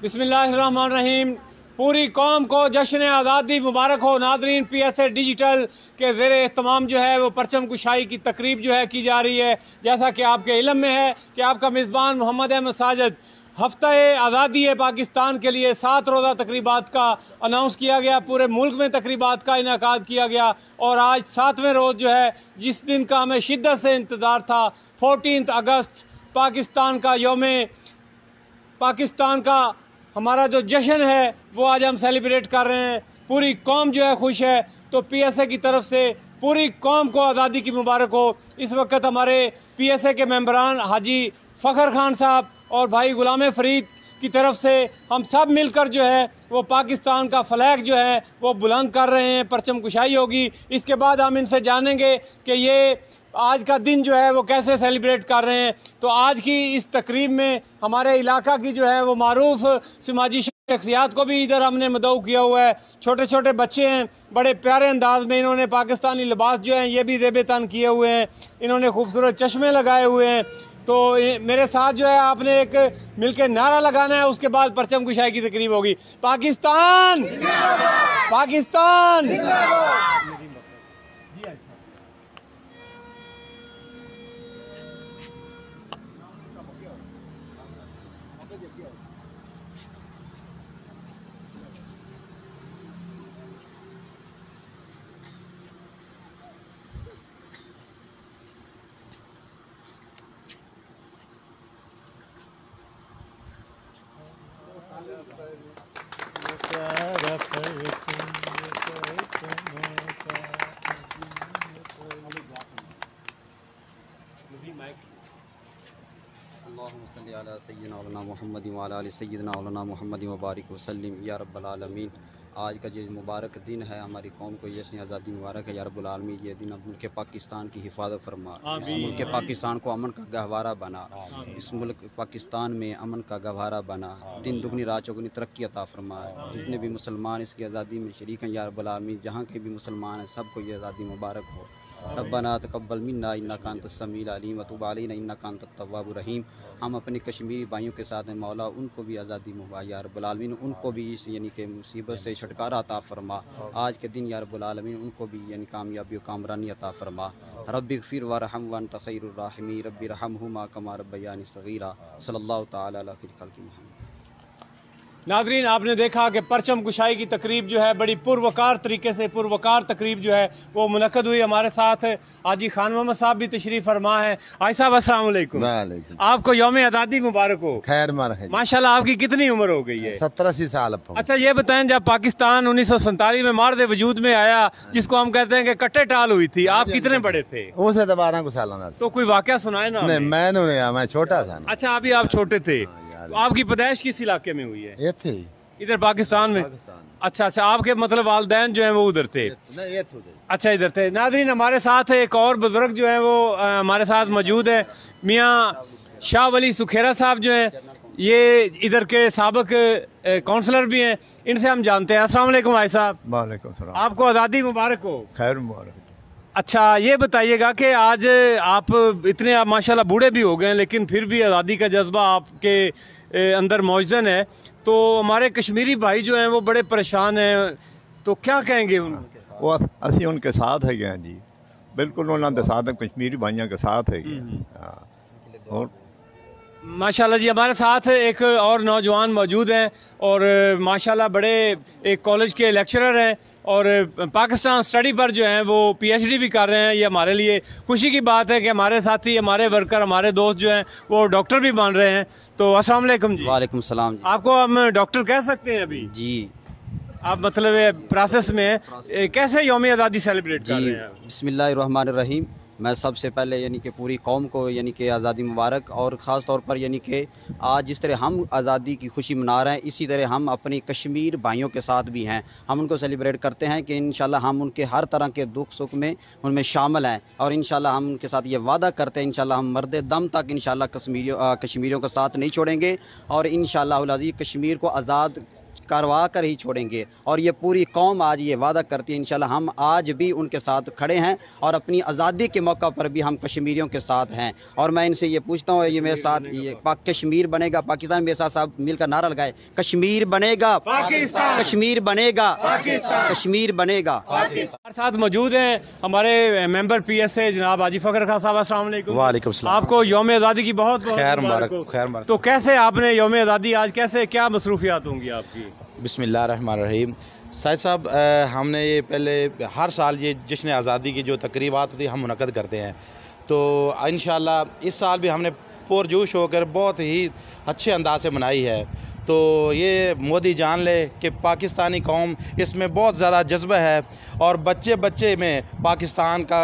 बिस्मिल्लाहिर्रहमानिर्रहीम। पूरी कौम को जश्न आज़ादी मुबारक हो। नादरीन, PSA डिजिटल के ज़ेरे एहतमाम जो है वो परचम कुशाई की तकरीब जो है की जा रही है। जैसा कि आपके इल्म में है कि आपका मेज़बान मोहम्मद अहमद साजिद हफ्ता आज़ादी पाकिस्तान के लिए 7 रोज़ा तकरीबात का अनाउंस किया गया। पूरे मुल्क में तकरीबात का इनेकाद किया गया और आज 7वें रोज़ जो है जिस दिन का हमें शिद्दत से इंतज़ार था, 14 अगस्त पाकिस्तान का पाकिस्तान का हमारा जो जश्न है वो आज हम सेलिब्रेट कर रहे हैं। पूरी कौम जो है खुश है। तो PSA की तरफ से पूरी कौम को आज़ादी की मुबारक हो। इस वक्त हमारे PSA के मेंबरान हाजी फ़खर खान साहब और भाई गुलाम फरीद की तरफ से हम सब मिलकर जो है वो पाकिस्तान का फ्लैग जो है वो बुलंद कर रहे हैं। परचम कुशाई होगी। इसके बाद हम इनसे जानेंगे कि ये आज का दिन जो है वो कैसे सेलिब्रेट कर रहे हैं। तो आज की इस तकरीब में हमारे इलाका की जो है वो मारूफ समाजी शख्सियात को भी इधर हमने मदऊ किया हुआ है। छोटे छोटे बच्चे हैं, बड़े प्यारे अंदाज में इन्होंने पाकिस्तानी लिबास जो हैं ये भी ज़ेबे तन किए हुए हैं। इन्होंने खूबसूरत चश्मे लगाए हुए हैं। तो मेरे साथ जो है आपने एक मिलकर नारा लगाना है, उसके बाद परचम कुशाई की तकरीब होगी। पाकिस्तान पाकिस्तान। आज का जो मुबारक दिन है हमारी कौम को जश्न आज़ादी मुबारक है या रब्बुल आलमीन। ये दिन अब मुल्क पाकिस्तान की हिफाजत फरमा, इस मुल्क पाकिस्तान को अमन का गहवारा बना, इस मुल्क पाकिस्तान में अमन का गहवारा बना, दिन दुगनी रात चौगुनी तरक्की अता फरमाए। जितने भी मुसलमान इसकी आज़ादी में शरीक हैं या रब्बुल आलमीन, जहाँ के भी मुसलमान हैं सबको ये आज़ादी मुबारक हो। रब्बना तक़ब्बल मिन्ना इन्नका अंतस समीउल अलीम व तुब अलैना इन्नका अंतत तव्वाबुर रहीम। हम अपने कश्मीरी भाइयों के साथ हैं मौला, उनको भी आज़ादी मुबारक या रब्बुल आलमीन, उनको भी इस यानी कि मुसीबत से छुटकारा अता फरमा। आज के दिन या रब्बुल आलमीन उनको भी यानी कामयाबी और कामरानी अता फरमा। रब्बिग़फिर वरहम व अंत खैरुर राहिमीन रब्बिरहमहुमा कमा रब्बयानी सगीरा। सल्लल्लाहु तआला अला खैरिल खल्क़ि मुहम्मद। नाज़रीन, आपने देखा कि परचम कुशाई की तकरीब जो है बड़ी पुरवकार तरीके से पुरवकार तकरीब जो है वो मुनक़द हुई। हमारे साथ हाजी खान मोहम्मद साहब भी तशरीफ़ फरमा है। हाजी साहब अस्सलाम वालेकुम। आपको यौम आज़ादी मुबारक हो। खैर मरहबा। माशाल्लाह, आपकी कितनी उम्र हो गई है? 70-80 साल। अच्छा, ये बताएं, जब पाकिस्तान 1947 में मार्द वजूद में आया, जिसको हम कहते हैं कि कट्टे टाल हुई थी, आप कितने बड़े थे? उसे 12 साल। तो कोई वाक़या सुनाए ना। नहीं, मैं छोटा था। अच्छा, अभी आप छोटे थे। तो आपकी पैदाइश किस इलाके में हुई है? ये थे इधर पाकिस्तान में। अच्छा, आपके मतलब वालिदैन जो हैं वो उधर थे? अच्छा, इधर थे। नाज़रीन, हमारे साथ एक और बुजुर्ग जो है वो हमारे साथ मौजूद है, मियाँ शाह वली सुखेरा साहब जो हैं, ये इधर के साबिक काउंसलर भी हैं। इनसे हम जानते हैं। अस्सलाम वालेकुम भाई साहब। वालेकुम सलाम। आपको आज़ादी मुबारक हो। खैर मुबारक। अच्छा, ये बताइएगा कि आज आप इतने आप माशाल्लाह बूढ़े भी हो गए, लेकिन फिर भी आज़ादी का जज्बा आपके अंदर मौजूद है। तो हमारे कश्मीरी भाई जो हैं वो बड़े परेशान हैं, तो क्या कहेंगे वो असी उनके साथ है गए जी, बिल्कुल उन्होंने साथ कश्मीरी भाइयों के साथ है। और माशाल्लाह जी, हमारे साथ एक और नौजवान मौजूद हैं और माशाल्लाह बड़े एक कॉलेज के लेक्चरर हैं और पाकिस्तान स्टडी पर जो हैं वो PhD भी कर रहे हैं। ये हमारे लिए खुशी की बात है कि हमारे साथी, हमारे वर्कर, हमारे दोस्त जो हैं वो डॉक्टर भी बन रहे हैं। तो अस्सलाम वालेकुम जी। वालेकुम सलाम जी। आपको हम डॉक्टर कह सकते हैं अभी? जी। आप मतलब प्रोसेस में कैसे यौम आज़ादी सेलिब्रेट कर रहे हैं? बिस्मिल्लाहिर्रहमानिर्रहीम। मैं सबसे पहले यानी कि पूरी कौम को यानी कि आज़ादी मुबारक, और ख़ास तौर पर यानी कि आज जिस तरह हम आज़ादी की खुशी मना रहे हैं, इसी तरह हम अपनी कश्मीर भाइयों के साथ भी हैं। हम उनको सेलिब्रेट करते हैं कि इंशाल्लाह हम उनके हर तरह के दुख सुख में उनमें शामिल हैं, और इंशाल्लाह हम उनके साथ ये वादा करते हैं इंशाल्लाह हम मर्दे दम तक इंशाल्लाह कश्मीरियों का साथ नहीं छोड़ेंगे, और इंशाल्लाह कश्मीर को आज़ाद करवा कर ही छोड़ेंगे। और ये पूरी कौम आज ये वादा करती है इंशाल्लाह हम आज भी उनके साथ खड़े हैं और अपनी आज़ादी के मौका पर भी हम कश्मीरियों के साथ हैं। और मैं इनसे ये पूछता हूँ, ये मेरे साथ ये कश्मीर बनेगा पाकिस्तान, मेरे साथ साहब मिलकर नारा लगाए, कश्मीर बनेगा पाकिस्तान, कश्मीर बनेगा पाकिस्तान, कश्मीर बनेगा। हमारे साथ मौजूद हैं हमारे मेंबर PSA जनाब हाजी फखर खान साहब। अस्सलाम वालेकुम। वालेकुम सलाम। आपको यौम आज़ादी की बहुत बहुत खैर मुबारक हो। खैर मुबारक। तो कैसे आपने यौम आज़ादी आज कैसे क्या मसरूफियात होंगी आपकी? बिस्मिल्लाहिर्रहमानिर्रहीम। साहिब साहब, हमने ये पहले हर साल ये जश्न आज़ादी की जो तकरीबात होती है हम मुनक़द करते हैं, तो इंशाअल्लाह इस साल भी हमने पुरजोश होकर बहुत ही अच्छे अंदाज से मनाई है। तो ये मोदी जान ले कि पाकिस्तानी कौम इसमें बहुत ज़्यादा जज्बा है और बच्चे बच्चे में पाकिस्तान का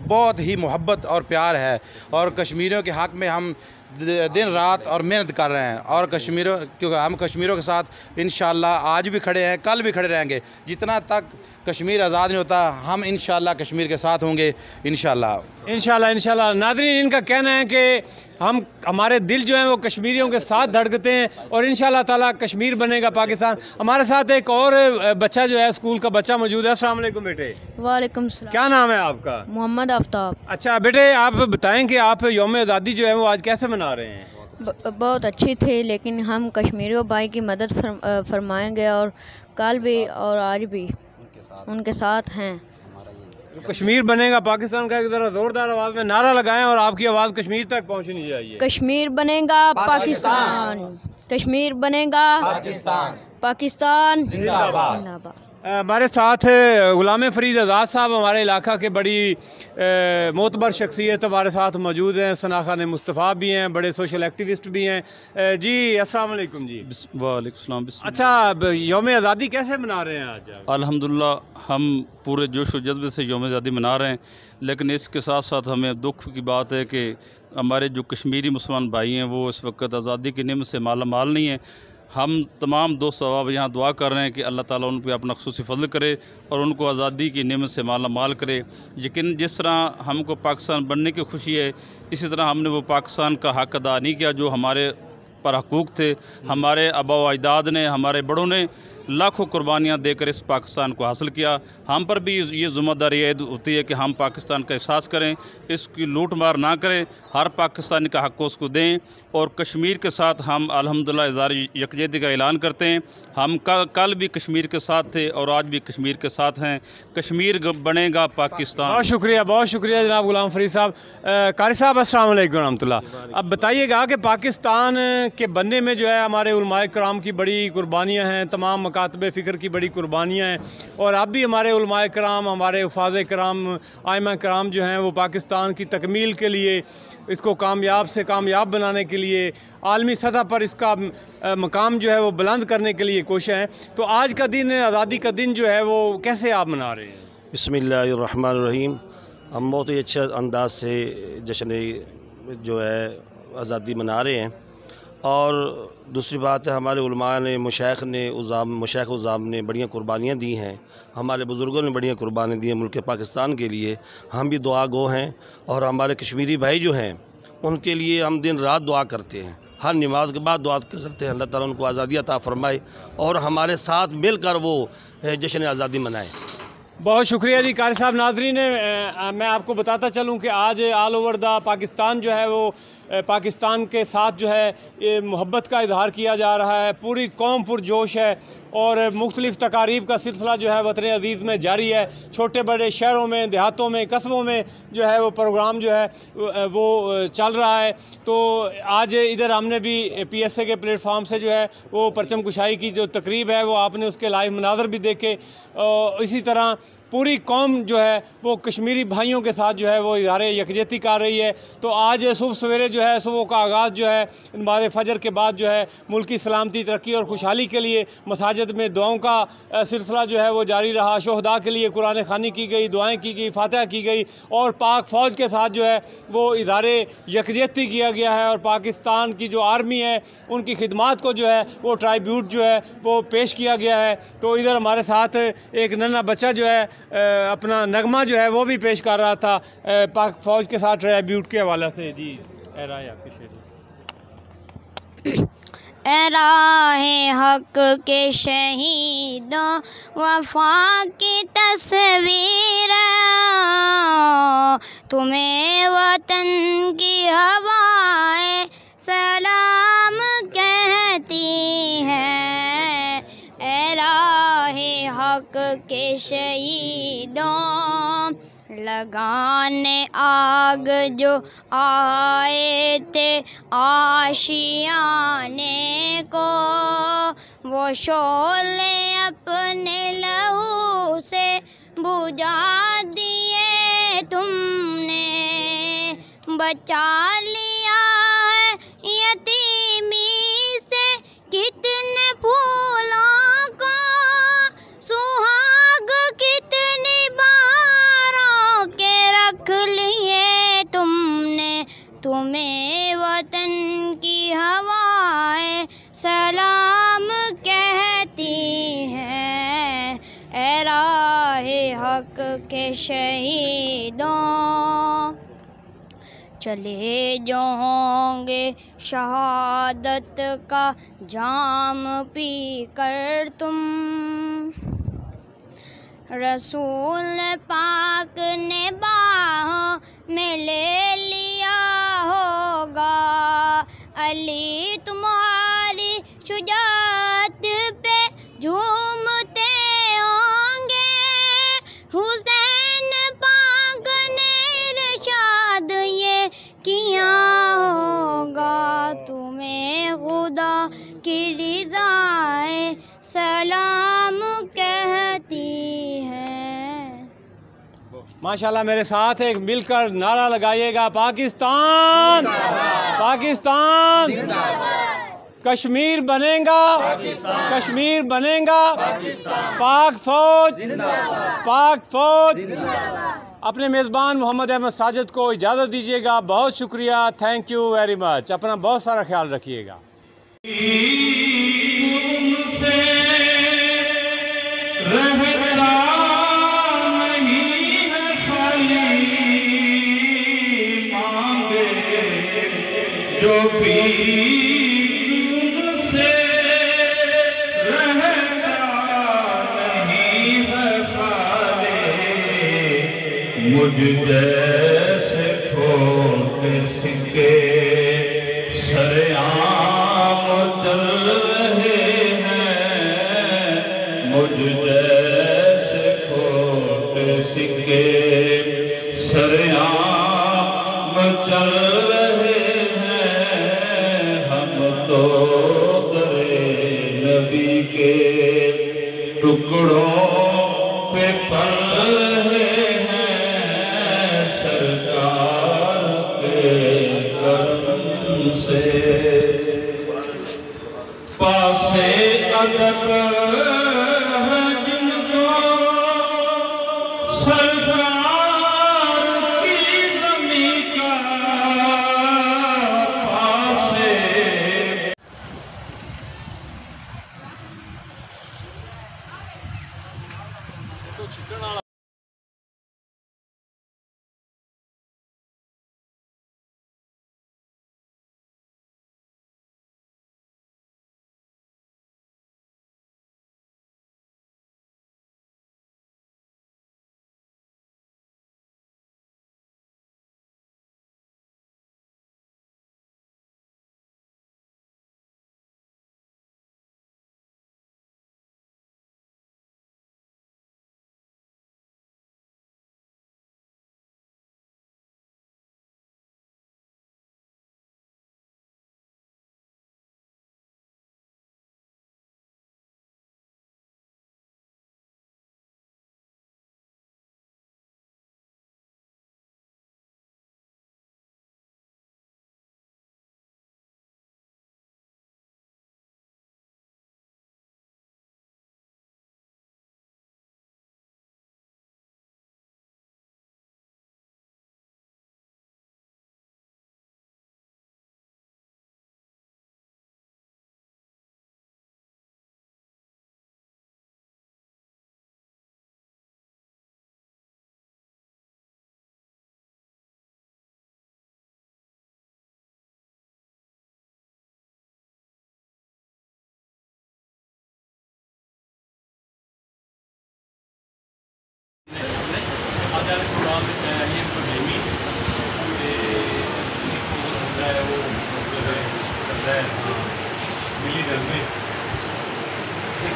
बहुत ही मोहब्बत और प्यार है और कश्मीरियों के हक़ में हम दिन रात और मेहनत कर रहे हैं। और कश्मीरों, क्योंकि हम कश्मीरों के साथ इंशाअल्लाह आज भी खड़े हैं, कल भी खड़े रहेंगे। जितना तक कश्मीर आज़ाद नहीं होता हम इंशाअल्लाह कश्मीर के साथ होंगे इंशाअल्लाह। नाज़रीन, इनका कहना है कि हमारे दिल जो हैं वो कश्मीरियों के साथ धड़कते हैं और इंशाअल्लाह ताला कश्मीर बनेगा पाकिस्तान। हमारे साथ एक और बच्चा जो है स्कूल का बच्चा मौजूद है। अस्सलाम वालेकुम बेटे। वालेकुम सलाम। क्या नाम है आपका? मोहम्मद आफ्ताब। अच्छा बेटे, आप बताएं कि आप यौम आज़ादी जो है वो आज कैसे मना रहे हैं? बहुत अच्छी थी, लेकिन हम कश्मीरियों भाई की मदद फरमाएंगे और कल भी और आज भी उनके साथ हैं। कश्मीर बनेगा पाकिस्तान का एक ज़रा ज़ोरदार आवाज़ में नारा लगाएं और आपकी आवाज़ कश्मीर तक पहुंचनी चाहिए। कश्मीर बनेगा पाकिस्तान, कश्मीर बनेगा पाकिस्तान, पाकिस्तान जिंदाबाद। हमारे साथ गुलाम फरीद आज़ाद साहब हमारे इलाका के बड़ी मोतबर शख्सियत हमारे साथ मौजूद हैं। सना खान मुस्तफ़ा भी हैं, बड़े सोशल एक्टिविस्ट भी हैं। जी अस्सलाम वालेकुम जी। वालेकुम सलाम। अच्छा, यौम आज़ादी कैसे मना रहे हैं आज? अल्हम्दुलिल्लाह हम पूरे जोश व जज्बे से यौम आज़ादी मना रहे हैं, लेकिन इसके साथ साथ हमें दुख की बात है कि हमारे जो कश्मीरी मुसलमान भाई हैं वो इस वक्त आज़ादी की नेमत से माला माल नहीं है। हम तमाम दोस्त सवाब यहाँ दुआ कर रहे हैं कि अल्लाह ताला उन पर अपना ख़ुसूसी फ़ज़ल करे और उनको आज़ादी की नेमत से माला माल करे। लेकिन जिस तरह हमको पाकिस्तान बनने की खुशी है, इसी तरह हमने वो पाकिस्तान का हक़ अदा नहीं किया जो हमारे पर हकूक़ थे। हमारे आबा व अजदाद ने, हमारे बड़ों ने लाखों कुर्बानियाँ देकर इस पाकिस्तान को हासिल किया। हम पर भी ये ज़िम्मेदारी होती है कि हम पाकिस्तान का एहसास करें, इसकी लूट मार ना करें, हर पाकिस्तानी का हक़ उसको दें। और कश्मीर के साथ हम अल्हम्दुलिल्लाह इज़हार यकजहती का ऐलान करते हैं। हम कल भी कश्मीर के साथ थे और आज भी कश्मीर के साथ हैं। कश्मीर बनेगा पाकिस्तान। बहुत शुक्रिया जनाब गुलाम फरीद साहब। कारी साहब अस्सलाम वालेकुम रहमतुल्लाह। अब बताइएगा कि पाकिस्तान के बनने में जो है हमारे उलमाए कराम की बड़ी कुर्बानियाँ हैं, तमाम मकातबे फ़िक्र की बड़ी कुर्बानियाँ हैं और अब भी हमारे उलमाए कराम, हमारे उफ़ाज़े कराम, आइमा कराम जो हैं वो पाकिस्तान की तकमील के लिए, इसको कामयाब से कामयाब बनाने के लिए, आलमी सतह पर इसका मकाम जो है वो बुलंद करने के लिए कोशिश हैं। तो आज का दिन, आज़ादी का दिन जो है वो कैसे आप मना रहे हैं? बिस्मिल्लाहिर्रहमानिर्रहीम। हम बहुत ही अच्छे अंदाज से जश्न जो है आज़ादी मना रहे हैं। और दूसरी बात है, हमारे उलमा ने, मशाइख ने, मशाइख उज़ाम ने बढ़िया कुर्बानियाँ दी हैं, हमारे बुज़ुर्गों ने बढ़िया कुर्बानी दी है मुल्क पाकिस्तान के लिए। हम भी दुआ गो हैं और हमारे कश्मीरी भाई जो हैं उनके लिए हम दिन रात दुआ करते हैं, हर नमाज के बाद दुआ करते हैं अल्लाह ताला उनको आज़ादी अता फरमाए और हमारे साथ मिलकर वो जश्न आज़ादी मनाएँ। बहुत शुक्रिया जी कारी साहब। नाज़रीन, मैं आपको बताता चलूँ कि आज ऑल ओवर द पाकिस्तान जो है वो पाकिस्तान के साथ जो है ये मोहब्बत का इजहार किया जा रहा है। पूरी कौम पुरजोश है और मुख्तलिफ़ तकारीब का सिलसिला जो है वतन अज़ीज़ में जारी है। छोटे बड़े शहरों में, देहातों में, कस्बों में जो है वो प्रोग्राम जो है वो चल रहा है। तो आज इधर हमने भी PSA के प्लेटफार्म से जो है वो परचम कुशाई की जो तकरीब है वो आपने उसके लाइव मनाज़र भी देखे। इसी तरह पूरी कौम जो है वो कश्मीरी भाइयों के साथ जो है वो इज़हार यकजहती कर रही है। तो आज सुबह सवेरे जो है सुबह का आगाज़ जो है नमाज़ फ़जर के बाद जो है मुल्क की सलामती, तरक्की और खुशहाली के लिए मसाजिद में दुआओं का सिलसिला जो है वो जारी रहा। शोहदा के लिए कुरान ख़वानी की गई, दुआएँ की गई, फातिहा की गई और पाक फ़ौज के साथ जो है वो इज़हार यकजहती किया गया है। और पाकिस्तान की जो आर्मी है उनकी खिदमात को जो है वो ट्राइब्यूट जो है वो पेश किया गया है। तो इधर हमारे साथ एक नन्हा बच्चा जो है अपना नगमा जो है वो भी पेश कर रहा था पाक फ़ौज के साथ ट्राइब्यूट के हवाले से। जी राय आपकी शेर। ए राहे हक के शहीदों वफा की तस्वीर, तुम्हें वतन की हवाएं सलाम कहती हैं। ए राहे हक के शहीदों लगाने आग जो आए थे आशियाने को, वो शोले अपने लहू से बुझा दिए तुमने। बचा लिया है यतीमी से कितने फूलों को, सुहाग कितनी बारों के रख लिए तुमने। तुम्हें वतन की हवाएं सलाम कहती हैं। ए राहे हक के शहीदों चले जो होंगे शहादत का जाम पी कर तुम, रसूल पाक ने बाहों में ले लिया होगा। अली तुम्हारी शुजाअत पे झूमते होंगे, हुसैन पाक ने इरशाद ये किया होगा। तुम्हें खुदा की रिज़ाएं सलाम कहती हैं। माशाल्लाह, मेरे साथ एक मिलकर नारा लगाइएगा, पाकिस्तान पाकिस्तान, कश्मीर बनेगा कश्मीर बनेगा, पाक फौज। अपने मेज़बान मोहम्मद अहमद साजिद को इजाज़त दीजिएगा। बहुत शुक्रिया, थैंक यू वेरी मच। अपना बहुत सारा ख्याल रखिएगा। जो पीर से रहता नहीं है खाले, मुझ जैसे छोटे सिक्के सरेआम चल रहे हैं। मुझ जैसे छोटे सिक्के सरेआम चल रहे हैं। हम तो दरे नबी के टुकड़ों पे पल रहे हैं। सरकार के करम से पासे अदब है जिनको सरकार की ज़मीं का पासे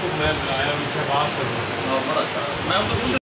कुतुब महल में आया, उनसे बात करूँ। बड़ा अच्छा, मैं तो